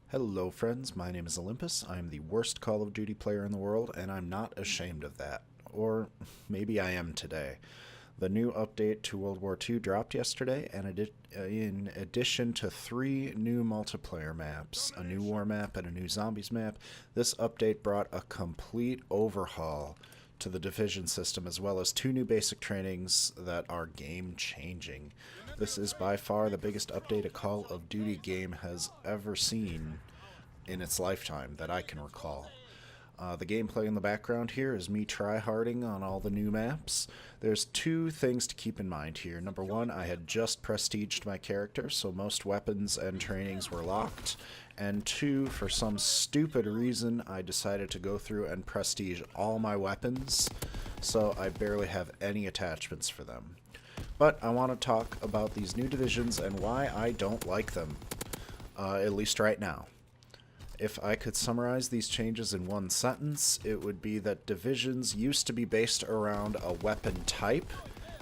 Hello friends, my name is Olympus. I am the worst Call of Duty player in the world, and I'm not ashamed of that. Or maybe I am today. The new update to World War II dropped yesterday, and in addition to 3 new multiplayer maps, a new war map and a new zombies map, this update brought a complete overhaul to the Division system, as well as 2 new basic trainings that are game-changing. This is by far the biggest update a Call of Duty game has ever seen in its lifetime that I can recall. The gameplay in the background here is me tryharding on all the new maps. There's 2 things to keep in mind here. Number 1, I had just prestiged my character, so most weapons and trainings were locked. And 2, for some stupid reason, I decided to go through and prestige all my weapons, so I barely have any attachments for them. But I want to talk about these new divisions and why I don't like them, at least right now. If I could summarize these changes in one sentence, it would be that divisions used to be based around a weapon type,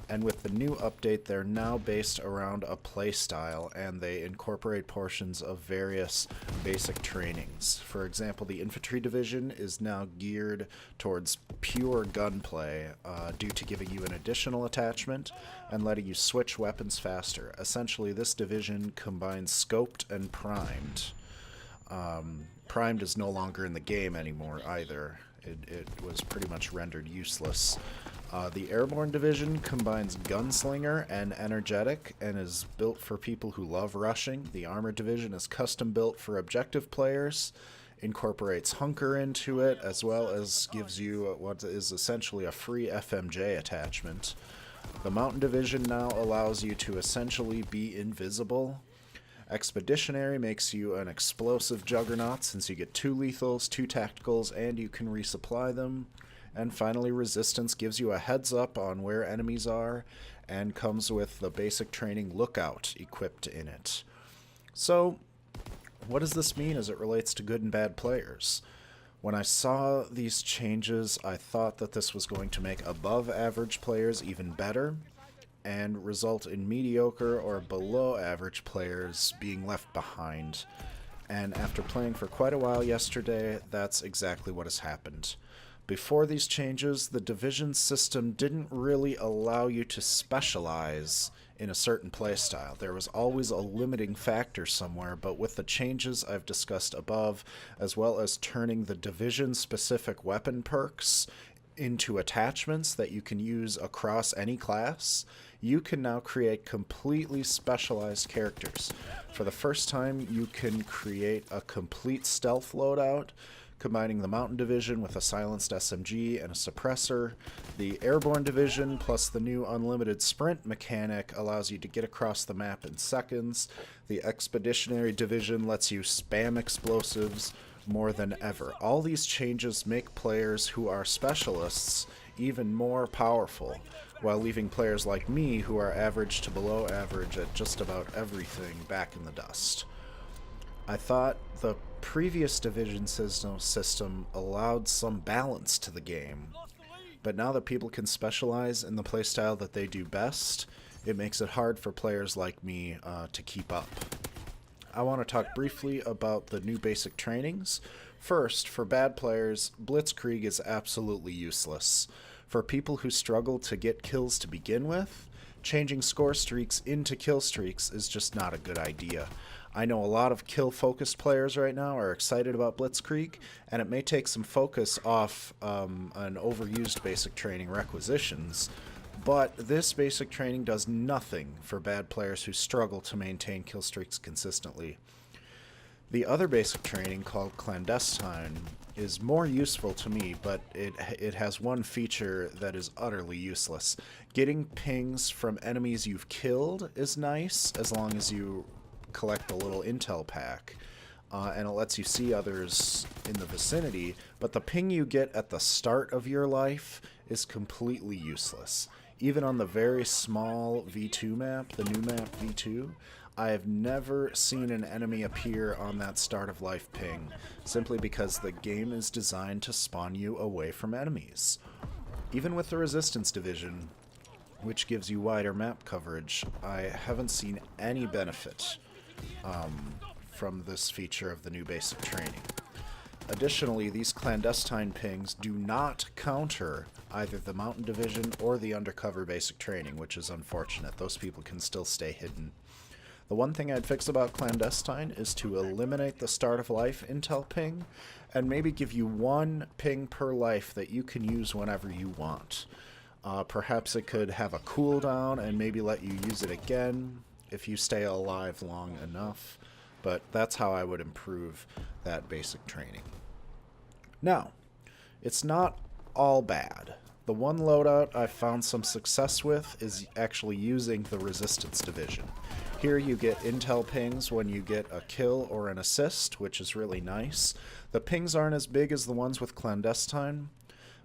and with the new update they're now based around a playstyle, and they incorporate portions of various basic trainings. For example, the infantry division is now geared towards pure gunplay due to giving you an additional attachment and letting you switch weapons faster. Essentially, this division combines scoped and primed. Primed is no longer in the game anymore either. It was pretty much rendered useless. The Airborne Division combines Gunslinger and Energetic and is built for people who love rushing. The Armored Division is custom built for objective players, incorporates Hunker into it, as well as gives you what is essentially a free FMJ attachment. The Mountain Division now allows you to essentially be invisible. Expeditionary makes you an explosive juggernaut since you get 2 lethals, 2 tacticals, and you can resupply them. And finally, Resistance gives you a heads up on where enemies are and comes with the basic training Lookout equipped in it. So, what does this mean as it relates to good and bad players? When I saw these changes, I thought that this was going to make above average players even better, and result in mediocre or below average players being left behind. And after playing for quite a while yesterday, that's exactly what has happened. Before these changes, the division system didn't really allow you to specialize in a certain playstyle. There was always a limiting factor somewhere, but with the changes I've discussed above, as well as turning the division-specific weapon perks into attachments that you can use across any class, you can now create completely specialized characters. For the first time, you can create a complete stealth loadout, combining the Mountain Division with a silenced SMG and a suppressor. The Airborne Division plus the new unlimited sprint mechanic allows you to get across the map in seconds. The Expeditionary Division lets you spam explosives more than ever. All these changes make players who are specialists even more powerful, while leaving players like me, who are average to below average at just about everything, back in the dust. I thought the previous division system allowed some balance to the game, but now that people can specialize in the playstyle that they do best, it makes it hard for players like me to keep up. I want to talk briefly about the new basic trainings. First, for bad players, Blitzkrieg is absolutely useless. For people who struggle to get kills to begin with, changing score streaks into kill streaks is just not a good idea. I know a lot of kill-focused players right now are excited about Blitzkrieg, and it may take some focus off an overused basic training requisitions, but this basic training does nothing for bad players who struggle to maintain kill streaks consistently. The other basic training, called Clandestine, is more useful to me, but it has one feature that is utterly useless. Getting pings from enemies you've killed is nice, as long as you collect a little intel pack, and it lets you see others in the vicinity, but the ping you get at the start of your life is completely useless. Even on the very small V2 map, the new map V2, I have never seen an enemy appear on that start of life ping, simply because the game is designed to spawn you away from enemies. Even with the Resistance Division, which gives you wider map coverage. I haven't seen any benefit from this feature of the new basic training. Additionally, these clandestine pings do not counter either the Mountain Division or the undercover basic training, which is unfortunate. Those people can still stay hidden. The one thing I'd fix about clandestine is to eliminate the start of life intel ping and maybe give you one ping per life that you can use whenever you want. Perhaps it could have a cooldown and maybe let you use it again if you stay alive long enough. But that's how I would improve that basic training. Now, it's not all bad. The one loadout I've found some success with is actually using the Resistance Division. Here you get intel pings when you get a kill or an assist, which is really nice. The pings aren't as big as the ones with clandestine,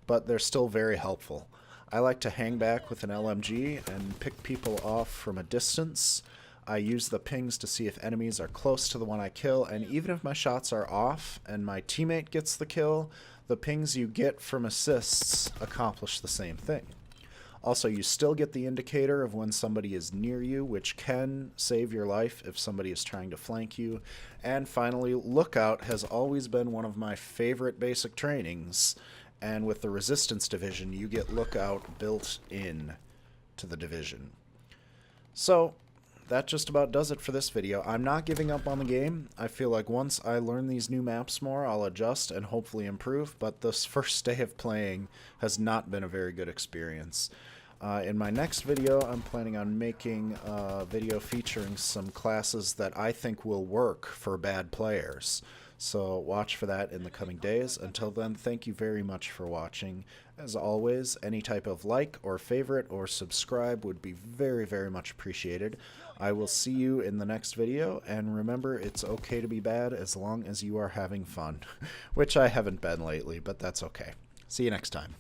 but they're still very helpful. I like to hang back with an LMG and pick people off from a distance. I use the pings to see if enemies are close to the one I kill, and even if my shots are off and my teammate gets the kill, the pings you get from assists accomplish the same thing. Also, you still get the indicator of when somebody is near you, which can save your life if somebody is trying to flank you. And finally, Lookout has always been one of my favorite basic trainings, and with the Resistance Division, you get Lookout built in to the division. So, that just about does it for this video. I'm not giving up on the game. I feel like once I learn these new maps more, I'll adjust and hopefully improve, but this first day of playing has not been a very good experience. In my next video, I'm planning on making a video featuring some classes that I think will work for bad players. So watch for that in the coming days. Until then, thank you very much for watching. As always, any type of like or favorite or subscribe would be very, very much appreciated. I will see you in the next video, and remember, it's okay to be bad as long as you are having fun. Which I haven't been lately, but that's okay. See you next time.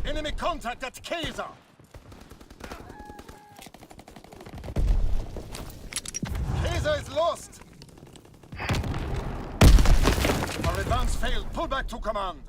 Enemy contact at Kaiser! Kaiser is lost! Our advance failed. Pull back to command.